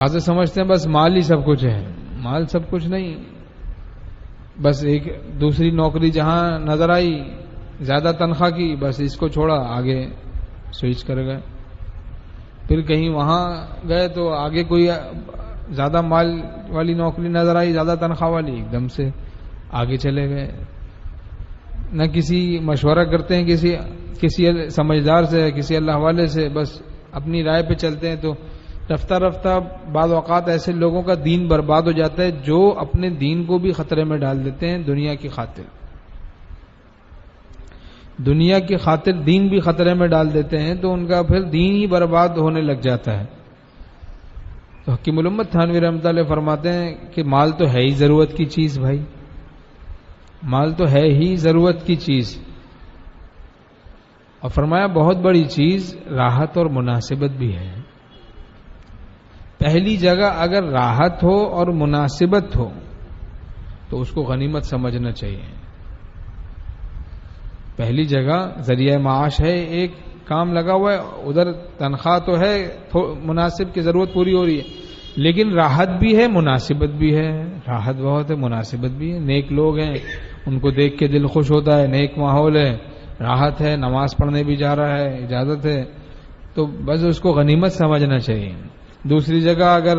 آج سمجھتے ہیں بس مال ہی سب کچھ ہے. مال سب کچھ نہیں. بس ایک دوسری نوکری جہاں نظر آئی زیادہ تنخواہ کی، بس اس کو چھوڑا آگے سوئچ کر گئے. پھر کہیں وہاں گئے تو آگے کوئی زیادہ مال والی نوکری نظر آئی، زیادہ تنخواہ والی، ایک دم سے آگے چلے گئے. نہ کسی مشورہ کرتے ہیں کسی سمجھدار سے، کسی اللہ والے سے، بس اپنی رائے پہ چلتے ہیں. تو رفتہ رفتہ بعض اوقات ایسے لوگوں کا دین برباد ہو جاتا ہے جو اپنے دین کو بھی خطرے میں ڈال دیتے ہیں دنیا کی خاطر. دنیا کی خاطر دین بھی خطرے میں ڈال دیتے ہیں تو ان کا پھر دین ہی برباد ہونے لگ جاتا ہے. تو حکیم الامت تھانوی رحمۃ اللہ فرماتے ہیں کہ مال تو ہے ہی ضرورت کی چیز. بھائی مال تو ہے ہی ضرورت کی چیز، اور فرمایا بہت بڑی چیز راحت اور مناسبت بھی ہے. پہلی جگہ اگر راحت ہو اور مناسبت ہو تو اس کو غنیمت سمجھنا چاہیے. پہلی جگہ ذریعہ معاش ہے، ایک کام لگا ہوا ہے، ادھر تنخواہ تو ہے، مناسب کی ضرورت پوری ہو رہی ہے، لیکن راحت بھی ہے مناسبت بھی ہے. راحت بہت ہے، مناسبت بھی ہے. نیک لوگ ہیں، ان کو دیکھ کے دل خوش ہوتا ہے، نیک ماحول ہے، راحت ہے، نماز پڑھنے بھی جا رہا ہے، اجازت ہے، تو بس اس کو غنیمت سمجھنا چاہیے. دوسری جگہ اگر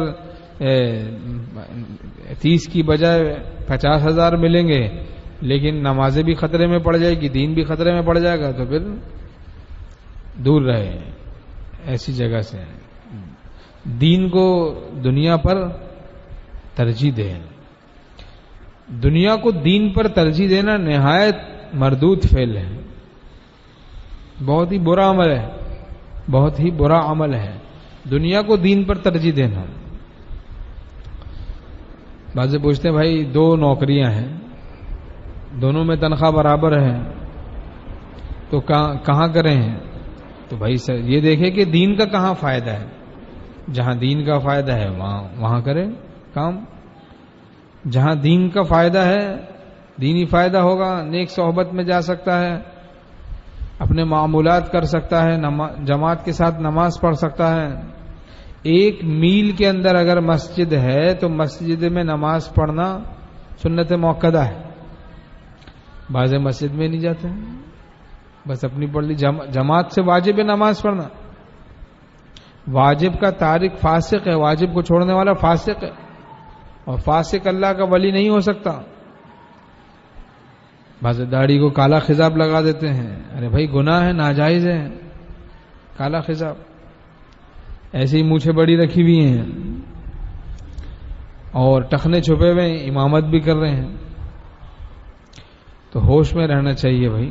30 کی بجائے 50,000 ملیں گے لیکن نمازیں بھی خطرے میں پڑ جائے گی، دین بھی خطرے میں پڑ جائے گا، تو پھر دور رہے ایسی جگہ سے. دین کو دنیا پر ترجیح دیں. دنیا کو دین پر ترجیح دینا نہایت مردود فعل ہے، بہت ہی برا عمل ہے، بہت ہی برا عمل ہے دنیا کو دین پر ترجیح دینا. بعض پوچھتے ہیں بھائی 2 نوکریاں ہیں، دونوں میں تنخواہ برابر ہے، تو کہاں کریں؟ تو بھائی یہ دیکھیں کہ دین کا کہاں فائدہ ہے. جہاں دین کا فائدہ ہے وہاں کریں کام. جہاں دین کا فائدہ ہے، دینی فائدہ ہوگا، نیک صحبت میں جا سکتا ہے، اپنے معمولات کر سکتا ہے، جماعت کے ساتھ نماز پڑھ سکتا ہے. 1 میل کے اندر اگر مسجد ہے تو مسجد میں نماز پڑھنا سنت موقدہ ہے. بعض مسجد میں نہیں جاتے ہیں، بس اپنی پڑھ لی. جماعت سے واجب ہے نماز پڑھنا. واجب کا تارک فاسق ہے، واجب کو چھوڑنے والا فاسق ہے، اور فاسق اللہ کا ولی نہیں ہو سکتا. بعض داڑھی کو کالا خضاب لگا دیتے ہیں، ارے بھائی گناہ ہے، ناجائز ہے کالا خضاب. ایسے ہی مونچھیں بڑی رکھی ہوئی ہیں اور ٹخنے چھپے ہوئے ہیں، امامت بھی کر رہے ہیں. تو ہوش میں رہنا چاہیے بھائی.